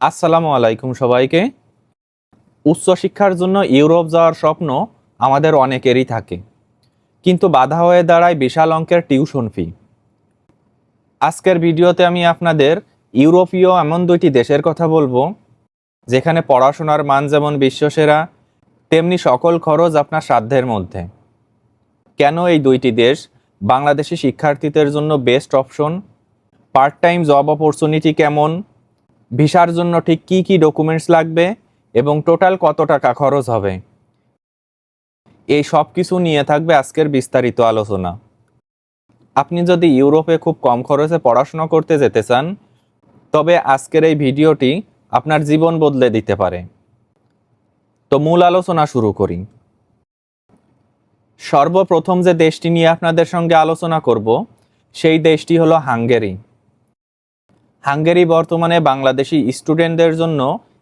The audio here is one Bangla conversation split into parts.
আসসালামু আলাইকুম সবাইকে। উচ্চশিক্ষার জন্য ইউরোপ যাওয়ার স্বপ্ন আমাদের অনেকেরই থাকে, কিন্তু বাধা হয়ে দাঁড়ায় বিশাল অঙ্কের টিউশন ফি। আজকের ভিডিওতে আমি আপনাদের ইউরোপীয় এমন দুইটি দেশের কথা বলবো যেখানে পড়াশোনার মান যেমন বিশ্বসেরা, তেমনি সকল খরচ আপনার সাধ্যের মধ্যে। কেন এই দুইটি দেশ বাংলাদেশি শিক্ষার্থীদের জন্য best option, part time job opportunity কেমন, ভিসার জন্য ঠিক কী কী ডকুমেন্টস লাগবে এবং টোটাল কত টাকা খরচ হবে, এই সব কিছু নিয়ে থাকবে আজকের বিস্তারিত আলোচনা। আপনি যদি ইউরোপে খুব কম খরচে পড়াশোনা করতে যেতে চান, তবে আজকের এই ভিডিওটি আপনার জীবন বদলে দিতে পারে। তো মূল আলোচনা শুরু করি। সর্বপ্রথম যে দেশটি নিয়ে আপনাদের সঙ্গে আলোচনা করব, সেই দেশটি হলো হাঙ্গেরি। হাঙ্গেরি বর্তমানে বাংলাদেশি স্টুডেন্টদের জন্য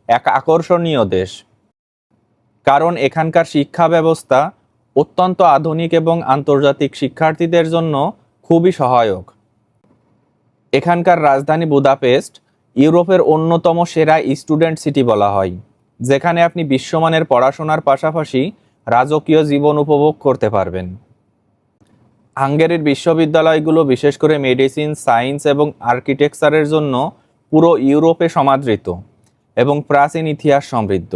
এক আকর্ষণীয় দেশ, কারণ এখানকার শিক্ষা ব্যবস্থা অত্যন্ত আধুনিক এবং আন্তর্জাতিক শিক্ষার্থীদের জন্য খুবই সহায়ক। এখানকার রাজধানী বুদাপেস্ট ইউরোপের অন্যতম সেরা স্টুডেন্ট সিটি বলা হয়, যেখানে আপনি বিশ্বমানের পড়াশোনার পাশাপাশি রাজকীয় জীবন উপভোগ করতে পারবেন। হাঙ্গেরির বিশ্ববিদ্যালয়গুলো বিশেষ করে মেডিসিন, সায়েন্স এবং আর্কিটেকচারের জন্য পুরো ইউরোপে সমাদৃত এবং প্রাচীন ইতিহাস সমৃদ্ধ।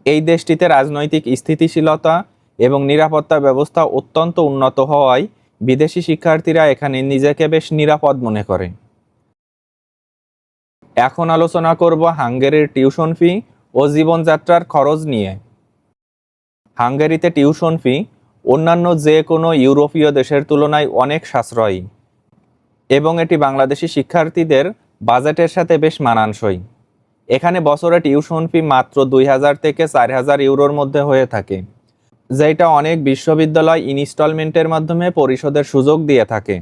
এই দেশটিতে রাজনৈতিক স্থিতিশীলতা এবং নিরাপত্তা ব্যবস্থা অত্যন্ত উন্নত হওয়ায় বিদেশি শিক্ষার্থীরা এখানে নিজেকে বেশ নিরাপদ মনে করে। এখন আলোচনা করব হাঙ্গেরির টিউশন ফি ও জীবনযাত্রার খরচ নিয়ে। হাঙ্গেরিতে টিউশন ফি অন্যান্য যে কোনো ইউরোপীয় দেশের তুলনায় অনেক সাশ্রয়ী এবং এটি বাংলাদেশি শিক্ষার্থীদের বাজেটের সাথে বেশ মানানসই। এখানে বছরে টিউশন ফি মাত্র 2000 থেকে 4000 ইউরোর মধ্যে হয়ে থাকে, যেটা অনেক বিশ্ববিদ্যালয় ইনস্টলমেন্টের মাধ্যমে পরিশোধের সুযোগ দিয়ে থাকে।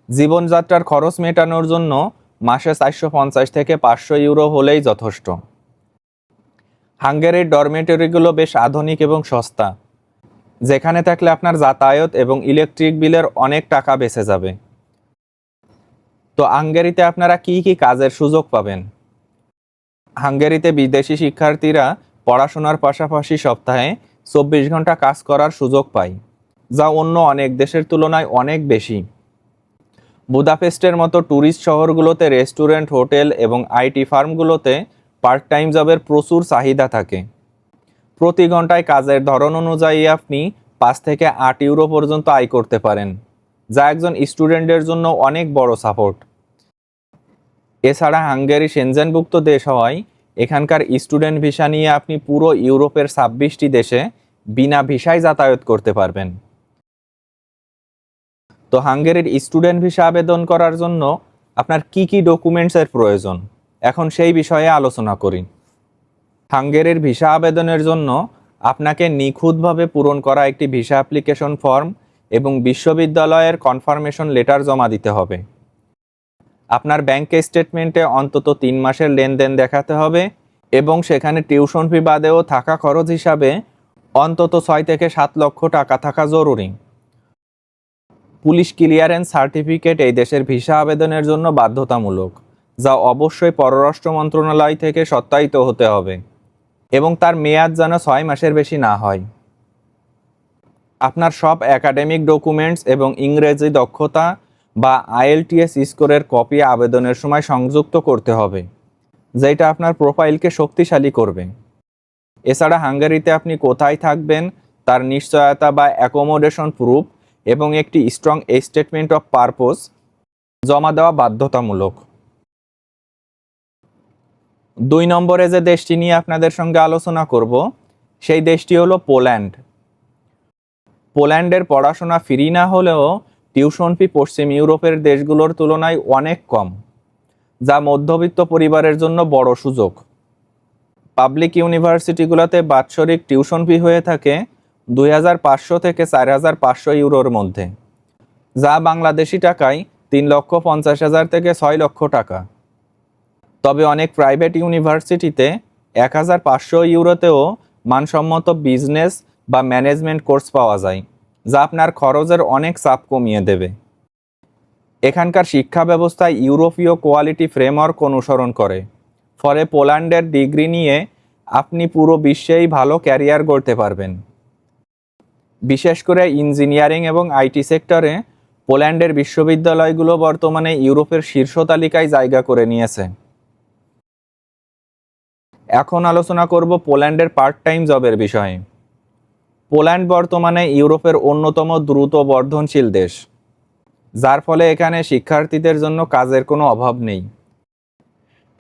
জীবনযাত্রার খরচ মেটানোর জন্য মাসে 450 থেকে 500 ইউরো হলেই যথেষ্ট। হাঙ্গেরির ডরমেটরিগুলো বেশ আধুনিক এবং সস্তা, যেখানে থাকলে আপনার যাতায়াত এবং ইলেকট্রিক বিলের অনেক টাকা বেঁচে যাবে। তো হাঙ্গেরিতে আপনারা কি কি কাজের সুযোগ পাবেন? হাঙ্গেরিতে বিদেশি শিক্ষার্থীরা পড়াশোনার পাশাপাশি সপ্তাহে 24 ঘন্টা কাজ করার সুযোগ পায়, যা অন্য অনেক দেশের তুলনায় অনেক বেশি। বুদাপেস্টের মতো ট্যুরিস্ট শহরগুলোতে রেস্টুরেন্ট, হোটেল এবং আইটি ফার্মগুলোতে পার্ট টাইম জবের প্রচুর চাহিদা থাকে। প্রতি ঘন্টায় কাজের ধরন অনুযায়ী আপনি 5 থেকে 8 ইউরো পর্যন্ত আয় করতে পারেন, যা একজন স্টুডেন্টের জন্য অনেক বড় সাপোর্ট। এছাড়া হাঙ্গেরি সেনজেনভুক্ত দেশ হওয়ায় এখানকার স্টুডেন্ট ভিসা নিয়ে আপনি পুরো ইউরোপের 26টি দেশে বিনা ভিসায় যাতায়াত করতে পারবেন। তো হাঙ্গেরির স্টুডেন্ট ভিসা আবেদন করার জন্য আপনার কি কি ডকুমেন্টসের প্রয়োজন, এখন সেই বিষয়ে আলোচনা করি। হাঙ্গেরির ভিসা আবেদনের জন্য আপনাকে নিখুঁতভাবে পূরণ করা একটি ভিসা অ্যাপ্লিকেশন ফর্ম এবং বিশ্ববিদ্যালয়ের কনফার্মেশন লেটার জমা দিতে হবে। আপনার ব্যাংক স্টেটমেন্টে অন্তত 3 মাসের লেনদেন দেখাতে হবে এবং সেখানে টিউশন ফি বাদেও থাকা খরচ হিসাবে অন্তত 6 থেকে 7 লক্ষ টাকা থাকা জরুরি। পুলিশ ক্লিয়ারেন্স সার্টিফিকেট এই দেশের ভিসা আবেদনের জন্য বাধ্যতামূলক, যা অবশ্যই পররাষ্ট্র মন্ত্রণালয় থেকে সত্যায়িত হতে হবে এবং তার মেয়াদ যেন 6 মাসের বেশি না হয়। আপনার সব একাডেমিক ডকুমেন্টস এবং ইংরেজি দক্ষতা বা IELTS স্কোরের কপি আবেদনের সময় সংযুক্ত করতে হবে, যেটা আপনার প্রোফাইলকে শক্তিশালী করবে। এছাড়া হাঙ্গেরিতে আপনি কোথায় থাকবেন তার নিশ্চয়তা বা অ্যাকোমোডেশন প্রুফ এবং একটি স্ট্রং স্টেটমেন্ট অফ পারপোজ জমা দেওয়া বাধ্যতামূলক। 2 নম্বরে যে দেশটি নিয়ে আপনাদের সঙ্গে আলোচনা করব, সেই দেশটি হলো পোল্যান্ড। পোল্যান্ডের পড়াশোনা ফ্রি না হলেও টিউশন ফি পশ্চিম ইউরোপের দেশগুলোর তুলনায় অনেক কম, যা মধ্যবিত্ত পরিবারের জন্য বড় সুযোগ। পাবলিক ইউনিভার্সিটিগুলোতে বাৎসরিক টিউশন ফি হয়ে থাকে 2500 থেকে 4500 ইউরোর মধ্যে, যা বাংলাদেশি টাকায় 3,50,000 থেকে 6 লক্ষ টাকা। তবে অনেক প্রাইভেট ইউনিভার্সিটিতে 1500 ইউরোতেও মানসম্মত বিজনেস বা ম্যানেজমেন্ট কোর্স পাওয়া যায়, যা আপনার খরচের অনেক চাপ কমিয়ে দেবে। এখানকার শিক্ষা ব্যবস্থায় ইউরোপীয় কোয়ালিটি ফ্রেমওয়ার্ক অনুসরণ করে, ফলে পোল্যান্ডের ডিগ্রি নিয়ে আপনি পুরো বিশ্বেই ভালো ক্যারিয়ার গড়তে পারবেন। বিশেষ করে ইঞ্জিনিয়ারিং এবং আইটি সেক্টরে পোল্যান্ডের বিশ্ববিদ্যালয়গুলো বর্তমানে ইউরোপের শীর্ষ তালিকায় জায়গা করে নিয়েছে। এখন আলোচনা করব পোল্যান্ডের পার্ট টাইম জবের বিষয়ে। পোল্যান্ড বর্তমানে ইউরোপের অন্যতম দ্রুত বর্ধনশীল দেশ, যার ফলে এখানে শিক্ষার্থীদের জন্য কাজের কোনো অভাব নেই।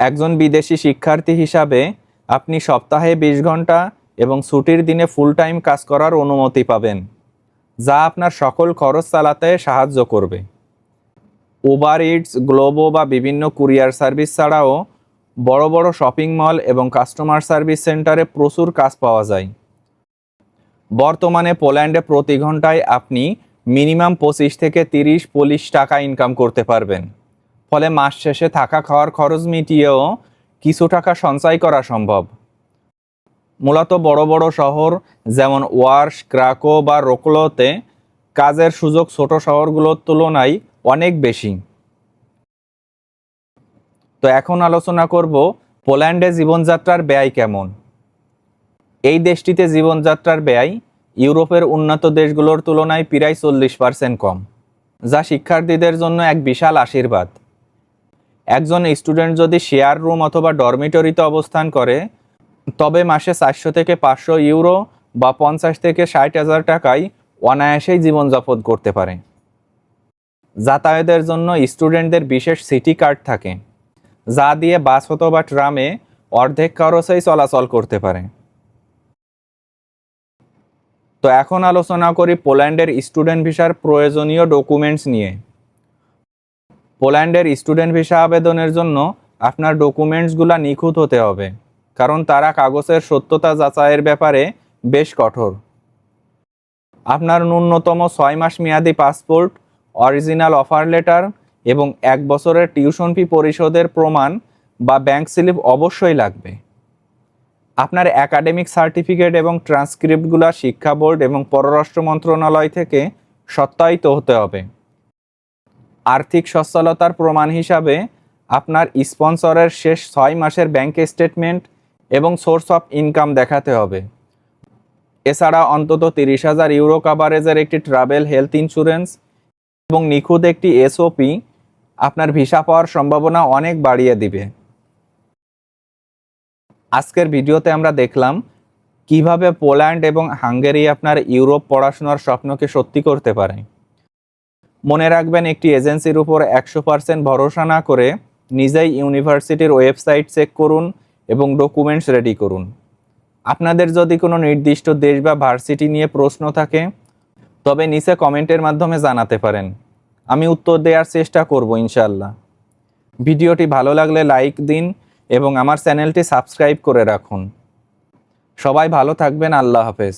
একজন বিদেশি শিক্ষার্থী হিসাবে আপনি সপ্তাহে 20 ঘন্টা এবং ছুটির দিনে ফুল টাইম কাজ করার অনুমতি পাবেন, যা আপনার সকল খরচ চালাতে সাহায্য করবে। উবার ইটস, গ্লোবো বা বিভিন্ন কুরিয়ার সার্ভিস ছাড়াও বড় বড় শপিং মল এবং কাস্টমার সার্ভিস সেন্টারে প্রচুর কাজ পাওয়া যায়। বর্তমানে পোল্যান্ডে প্রতি ঘন্টায় আপনি মিনিমাম 25 থেকে 30 পোলিশ টাকা ইনকাম করতে পারবেন, ফলে মাস শেষে থাকা খাওয়ার খরচ মিটিয়েও কিছু টাকা সঞ্চয় করা সম্ভব। মূলত বড় বড় শহর যেমন ওয়ার্স, ক্রাকো বা রোকলোতে কাজের সুযোগ ছোট শহরগুলোর তুলনায় অনেক বেশি। তো এখন আলোচনা করব পোল্যান্ডে জীবনযাত্রার ব্যয় কেমন। এই দেশটিতে জীবনযাত্রার ব্যয় ইউরোপের উন্নত দেশগুলোর তুলনায় প্রায় 40% কম, যা শিক্ষার্থীদের জন্য এক বিশাল আশীর্বাদ। একজন স্টুডেন্ট যদি শেয়ার রুম অথবা ডরমিটরিতে অবস্থান করে, তবে মাসে 400 থেকে 500 ইউরো বা 50 থেকে 60,000 টাকায় অনায়াসেই জীবনযাপন করতে পারে। যাতায়াতের জন্য স্টুডেন্টদের বিশেষ সিটি কার্ড থাকে, যা দিয়ে বাস অথবা ট্রামে অর্ধেক খরচেই চলাচল করতে পারে। তো এখন আলোচনা করি পোল্যান্ডের স্টুডেন্ট ভিসার প্রয়োজনীয় ডকুমেন্টস নিয়ে। পোল্যান্ডের স্টুডেন্ট ভিসা আবেদনের জন্য আপনার ডকুমেন্টসগুলো নিখুঁত হতে হবে, কারণ তারা কাগজের সত্যতা যাচাইয়ের ব্যাপারে বেশ কঠোর। আপনার ন্যূনতম 6 মাস মেয়াদি পাসপোর্ট, অরিজিনাল অফার লেটার এবং 1 বছরের টিউশন ফি পরিশোধের প্রমাণ বা ব্যাংক স্লিপ অবশ্যই লাগবে। আপনার একাডেমিক সার্টিফিকেট এবং ট্রান্সক্রিপ্টগুলো শিক্ষা বোর্ড এবং পররাষ্ট্র মন্ত্রণালয় থেকে সত্যায়িত হতে হবে। আর্থিক সচ্ছলতার প্রমাণ হিসাবে আপনার স্পন্সরের শেষ 6 মাসের ব্যাংক স্টেটমেন্ট এবং সোর্স অফ ইনকাম দেখাতে হবে। এছাড়া অন্তত 30,000 ইউরো কাভারেজের একটি ট্রাভেল হেলথ ইন্স্যুরেন্স এবং নিখুঁত একটি এসওপি আপনার ভিসা পাওয়ার সম্ভাবনা অনেক বাড়িয়ে দিবে। আজকের ভিডিওতে আমরা দেখলাম কিভাবে পোল্যান্ড এবং হাঙ্গেরি আপনার ইউরোপ পড়াশোনার স্বপ্নকে সত্যি করতে পারে। মনে রাখবেন, একটি এজেন্সির উপর 100% ভরসা না করে নিজেই ইউনিভার্সিটির ওয়েবসাইট চেক করুন এবং ডকুমেন্টস রেডি করুন। আপনাদের যদি কোনো নির্দিষ্ট দেশ বা ভার্সিটি নিয়ে প্রশ্ন থাকে, তবে নিচে কমেন্টের মাধ্যমে জানাতে পারেন। আমি উত্তর দেওয়ার চেষ্টা করব ইনশাআল্লাহ। ভিডিওটি ভালো লাগলে লাইক দিন এবং আমার চ্যানেলটি সাবস্ক্রাইব করে রাখুন। সবাই ভালো থাকবেন। আল্লাহ হাফেজ।